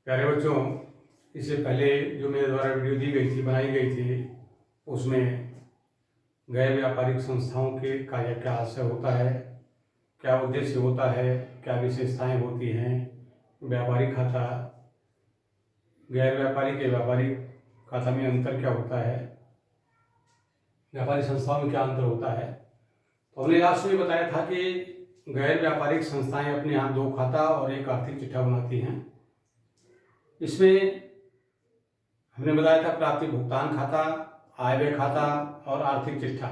प्यारे बच्चों, इससे पहले जो मेरे द्वारा वीडियो दी गई थी, बनाई गई थी, उसमें गैर व्यापारिक संस्थाओं के कार्य क्या आशय होता है, क्या उद्देश्य होता है, क्या विशेषताएं होती हैं, व्यापारिक खाता, गैर व्यापारिक या व्यापारिक खाता में अंतर क्या होता है, व्यापारिक संस्थाओं में क्या अंतर होता है। तो हमने लास्ट में बताया था कि गैर व्यापारिक संस्थाएं अपने यहाँ 2 खाता और 1 आर्थिक चिट्ठा बनाती हैं। इसमें हमने बताया था प्राप्ति भुगतान खाता, आय व्यय खाता और आर्थिक चिट्ठा।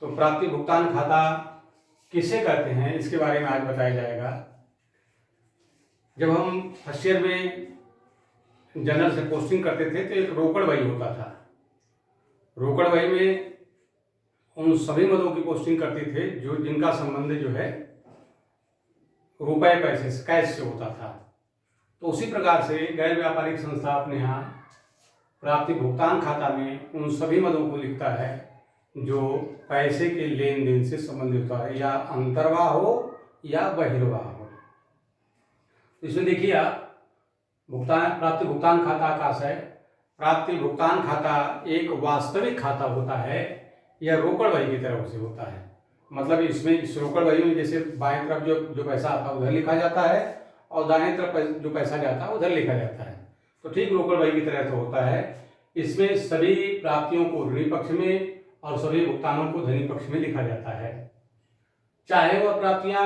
तो प्राप्ति भुगतान खाता किसे कहते हैं, इसके बारे में आज बताया जाएगा। जब हम फर्स्ट ईयर में जनरल से पोस्टिंग करते थे तो एक रोकड़ बही होता था। रोकड़ बही में उन सभी मदों की पोस्टिंग करते थे जो जिनका संबंध जो है रुपए पैसे से, कैश से होता था। तो उसी प्रकार से गैर व्यापारिक संस्था अपने यहाँ प्राप्ति भुगतान खाता में उन सभी मदों को लिखता है जो पैसे के लेन देन से संबंधित होता है, या अंतर्वाह हो या बहिर्वाह हो। इसमें देखिए आप, प्राप्ति भुगतान खाता का आशय, प्राप्ति भुगतान खाता एक वास्तविक खाता होता है या रोकड़ बही की तरह से होता है। मतलब इसमें इस रोकड़ बही में जैसे बाएं तरफ जो पैसा आता है उधर लिखा जाता है और दाएं तरफ जो पैसा जाता है उधर लिखा जाता है। तो ठीक रोकड़ बही की तरह से होता है। इसमें सभी प्राप्तियों को ऋणी पक्ष में और सभी भुगतानों को धनी पक्ष में लिखा जाता है। चाहे वह प्राप्तियां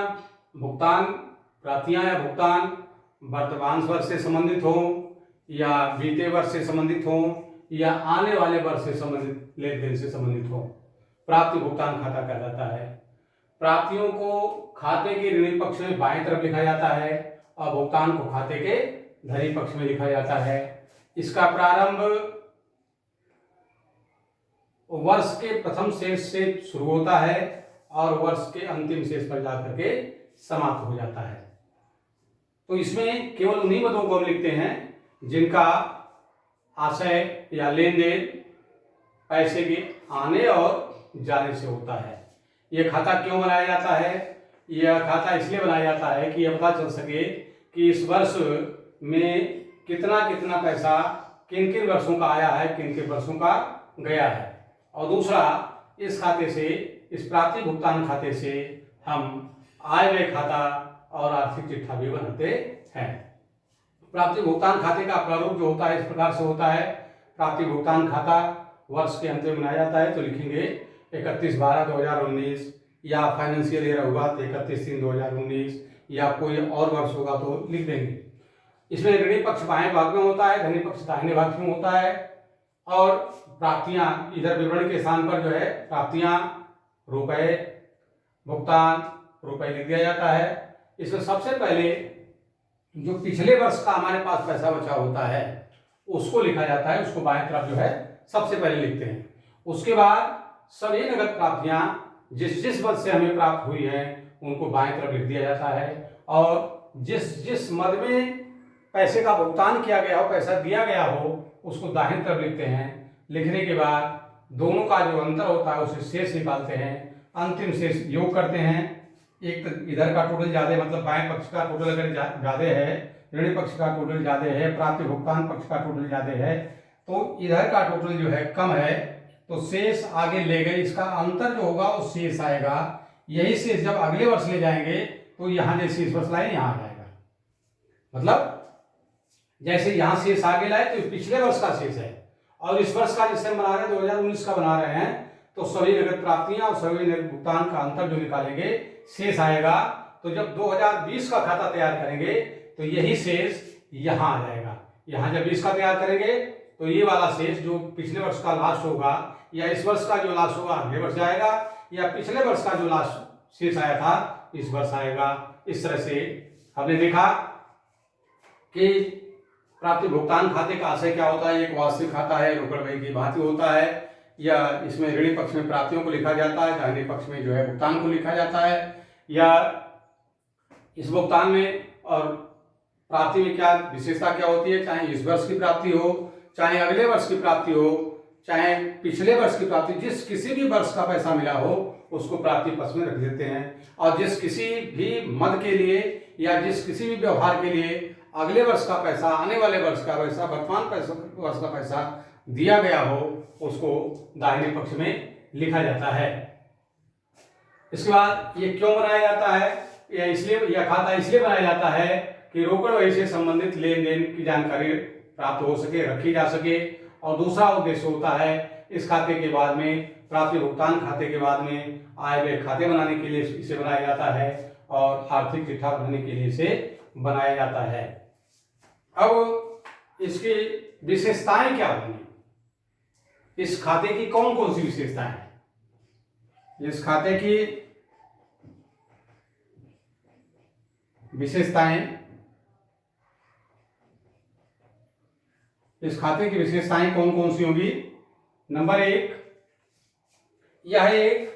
या भुगतान वर्तमान वर्ष से संबंधित हो या बीते वर्ष से संबंधित हो या आने वाले वर्ष से संबंधित लेन देन से संबंधित हो, प्राप्ति भुगतान खाता कहलाता है। प्राप्तियों को खाते के ऋणी पक्ष में बाएं तरफ लिखा जाता है और भुगतान को खाते के धनी पक्ष में लिखा जाता है। इसका प्रारंभ वर्ष के प्रथम शेष से शुरू होता है और वर्ष के अंतिम शेष पर जाकर के समाप्त हो जाता है। तो इसमें केवल उन्हीं मदों को हम लिखते हैं जिनका आशय या लेन देन पैसे के आने और जाने से होता है। यह खाता क्यों बनाया जाता है? यह खाता इसलिए बनाया जाता है कि यह पता चल सके कि इस वर्ष में कितना कितना पैसा किन किन वर्षों का आया है, किन किन वर्षों का गया है। और दूसरा, इस खाते से, इस प्राप्ति भुगतान खाते से हम आय व्यय खाता और आर्थिक चिट्ठा भी बनाते हैं। प्राप्ति भुगतान खाते का प्रारूप जो होता है इस प्रकार से होता है। प्राप्ति भुगतान खाता वर्ष के अंत में बनाया जाता है तो लिखेंगे 31/12/2019, या फाइनेंशियल ईयर होगा तो 31/3/2019, या कोई और वर्ष होगा तो लिख देंगे। इसमें ऋणी पक्ष बाएं भाग में होता है, धनी पक्ष दाहिने भाग में होता है। और प्राप्तियां इधर विवरण के स्थान पर जो है प्राप्तियां रुपए, भुगतान रुपए लिख दिया जाता है। इसमें सबसे पहले जो पिछले वर्ष का हमारे पास पैसा बचा होता है उसको लिखा जाता है, उसको बाएं तरफ जो है सबसे पहले लिखते हैं। उसके बाद सभी नगद प्राप्तियां जिस जिस वर्ष से हमें प्राप्त हुई है उनको बाएं तरफ लिख दिया जाता है। और जिस जिस मद में पैसे का भुगतान किया गया हो, पैसा दिया गया हो, उसको दाहिनी तरफ लिखते हैं। लिखने के बाद दोनों का जो अंतर होता है उसे शेष निकालते हैं, अंतिम शेष योग करते हैं। एक इधर का टोटल ज्यादा, मतलब बाएं पक्ष का टोटल अगर ज्यादा है, ऋणी पक्ष का टोटल ज्यादा है, प्राप्ति भुगतान पक्ष का टोटल ज्यादा है, तो इधर का टोटल जो है कम है तो शेष आगे ले गए, इसका अंतर जो होगा वो शेष आएगा। यही शेष जब अगले वर्ष ले जाएंगे तो यहाँ जैसे इस वर्ष लाए यहाँ आ जाएगा। मतलब जैसे यहाँ शेष आगे लाए तो पिछले वर्ष का शेष है और इस वर्ष का जैसे हम बना रहे हैं 2019 का बना रहे हैं तो सभी नगद प्राप्तियां और सभी नगद भुगतान का अंतर जो निकालेंगे शेष आएगा। तो जब 2020 का खाता तैयार करेंगे तो यही शेष यहाँ आ जाएगा। यहाँ जब 20 का तैयार करेंगे तो ये वाला शेष जो पिछले वर्ष का लास्ट होगा या इस वर्ष का जो लास्ट होगा अगले वर्ष जाएगा, या पिछले वर्ष का जो लास्ट शेष आया था इस वर्ष आएगा। इस तरह से हमने देखा कि प्राप्ति भुगतान खाते का आशय क्या होता है। एक वास्तविक खाता है, रोकड़ बही की भांति होता है, या इसमें ऋणी पक्ष में प्राप्तियों को लिखा जाता है, दाहिने पक्ष में जो है भुगतान को लिखा जाता है। या इस भुगतान में और प्राप्ति में क्या विशेषता क्या होती है, चाहे इस वर्ष की प्राप्ति हो, चाहे अगले वर्ष की प्राप्ति हो, चाहे पिछले वर्ष की प्राप्ति, जिस किसी भी वर्ष का पैसा मिला हो उसको प्राप्ति पक्ष में रख देते हैं, और जिस किसी भी मद के लिए या जिस किसी भी व्यवहार के लिए अगले वर्ष का पैसा, आने वाले वर्ष का पैसा, वर्तमान वर्ष का पैसा दिया गया हो उसको दाहिने पक्ष में लिखा जाता है। इसके बाद ये क्यों बनाया जाता है, या इसलिए यह खाता इसलिए बनाया जाता है कि रोकड़ वही से संबंधित लेन देन की जानकारी प्राप्त हो सके, रखी जा सके। और दूसरा उद्देश्य होता है इस खाते के बाद में, प्राप्ति भुगतान खाते के बाद में आय व्यय खाते बनाने के लिए इसे बनाया जाता है, और आर्थिक चिट्ठा बनाने के लिए इसे बनाया जाता है। अब इसकी विशेषताएं क्या होंगी, इस खाते की कौन कौन सी विशेषताएं हैं? इस खाते की विशेषताएं, इस खाते की विशेषताएं कौन कौन सी होंगी? नंबर 1, यह एक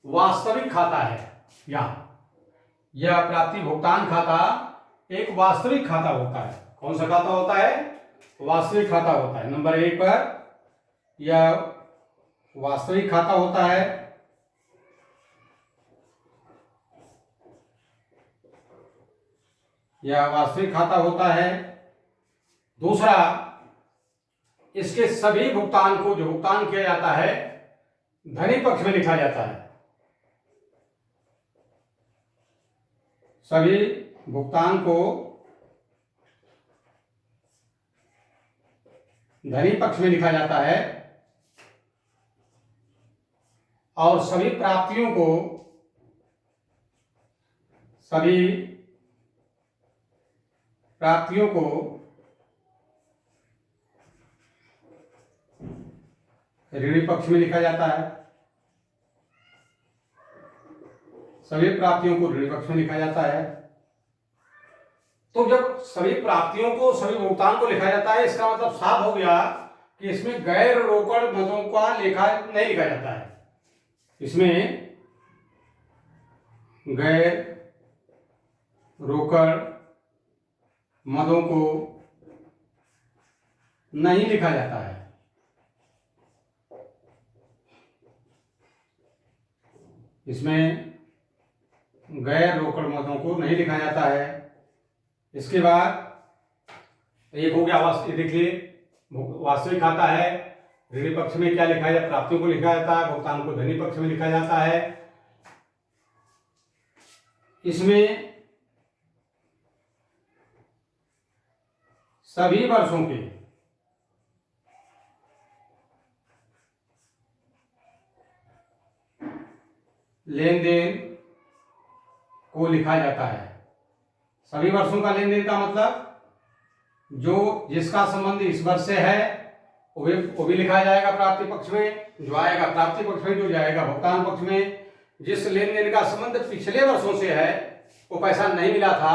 वास्तविक खाता है। यह प्राप्ति भुगतान खाता एक वास्तविक खाता होता है। कौन सा खाता होता है? वास्तविक खाता होता है। नंबर 1 पर यह वास्तविक खाता होता है। यह वास्तविक खाता होता है। दूसरा, इसके सभी भुगतान को, जो भुगतान किया जाता है, धनी पक्ष में लिखा जाता है। सभी भुगतान को धनी पक्ष में लिखा जाता है, और सभी प्राप्तियों को, सभी प्राप्तियों को ऋणी पक्ष में लिखा जाता है। सभी प्राप्तियों को ऋणी पक्ष में लिखा जाता है। तो जब सभी प्राप्तियों को, सभी भुगतान को लिखा जाता है, इसका मतलब साफ हो गया कि इसमें गैर रोकड़ मदों का लेखा नहीं लिखा जाता है। इसमें गैर रोकड़ मदों को नहीं लिखा जाता है। इसमें गैर रोकड़ मदों को नहीं लिखा जाता है। इसके बाद एक हो गया वास्तविक, देखिए वास्तविक खाता है, ऋणी पक्ष में क्या लिखा जाता है? प्राप्तियों को लिखा जाता है, भुगतान को धनी पक्ष में लिखा जाता है। इसमें सभी वर्षों के लेन देन को लिखा जाता है। सभी वर्षों का लेन देन का मतलब जो जिसका संबंध इस वर्ष से है वो भी लिखा जाएगा प्राप्ति पक्ष में, जो आएगा प्राप्ति पक्ष में, जो जाएगा भुगतान पक्ष में। जिस लेन देन का संबंध पिछले वर्षों से है, वो पैसा नहीं मिला था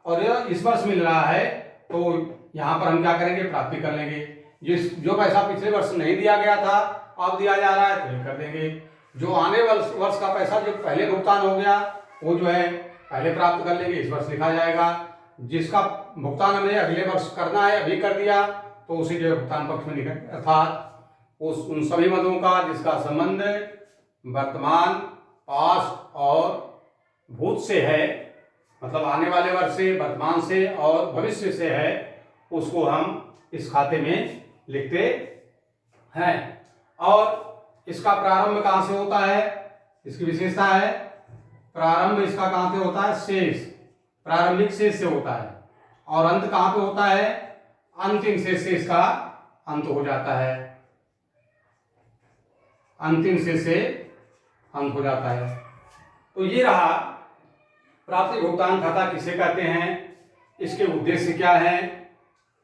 और इस वर्ष मिल रहा है, तो यहाँ पर हम क्या करेंगे? प्राप्ति कर लेंगे। जो पैसा पिछले वर्ष नहीं दिया गया था अब दिया जा रहा है तो ये कर देंगे। जो आने वर्ष का पैसा जो पहले भुगतान हो गया वो जो है पहले प्राप्त कर लेंगे, इस वर्ष लिखा जाएगा। जिसका भुगतान हमें अगले वर्ष करना है, अभी कर दिया, तो उसी जो भुगतान पक्ष में लिखा, अर्थात उन सभी मदों का जिसका संबंध वर्तमान, पास्ट और भूत से है, मतलब आने वाले वर्ष से, वर्तमान से और भविष्य से है, उसको हम इस खाते में लिखते हैं। और इसका प्रारंभ कहाँ से होता है? इसकी विशेषता है प्रारंभ इसका कहाँ से होता है? शेष, प्रारंभिक शेष से होता है। और अंत कहाँ पे होता है? अंतिम शेष से इसका अंत हो जाता है। अंतिम शेष से अंत हो जाता है। तो ये रहा प्राप्ति भुगतान खाता किसे कहते हैं, इसके उद्देश्य क्या है,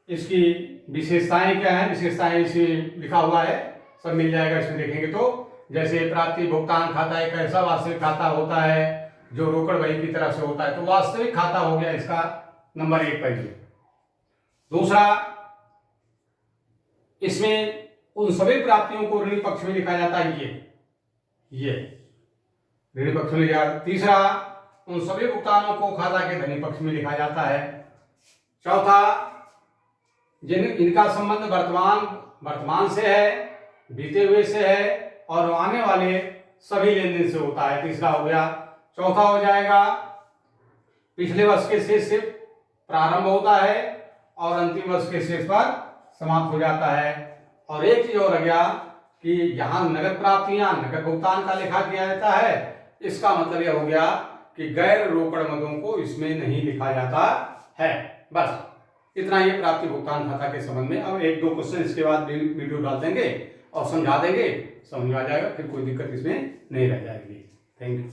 इसकी विशेषताएं क्या है। विशेषताएं इसे लिखा हुआ है, सब मिल जाएगा इसमें देखेंगे तो। जैसे प्राप्ति भुगतान खाता एक ऐसा वास्तविक खाता होता है जो रोकड़ वही की तरफ से होता है, तो वास्तविक खाता हो गया इसका नंबर 1 पहले। दूसरा, इसमें उन सभी प्राप्तियों को ऋणी पक्ष में लिखा जाता है, ये ऋणी पक्ष में लिखा। तीसरा, उन सभी भुगतानों को खाता के धनी पक्ष में लिखा जाता है। चौथा, इनका संबंध वर्तमान से है बीते हुए से है और आने वाले सभी लेन देन से होता है। तीसरा हो गया। चौथा हो जाएगा पिछले वर्ष के शेष से प्रारंभ होता है और अंतिम वर्ष के शेष पर समाप्त हो जाता है। और एक चीज और रह गया कि यहाँ नगद प्राप्तियां, नगद भुगतान का लेखा किया जाता है। इसका मतलब यह हो गया कि गैर रोकड़ मदों को इसमें नहीं लिखा जाता है। बस इतना ही प्राप्ति भुगतान खाता के संबंध में। अब एक दो क्वेश्चन इसके बाद वीडियो डाल देंगे और समझा देंगे, समझ में आ जाएगा, फिर कोई दिक्कत इसमें नहीं रह जाएगी। Thank you.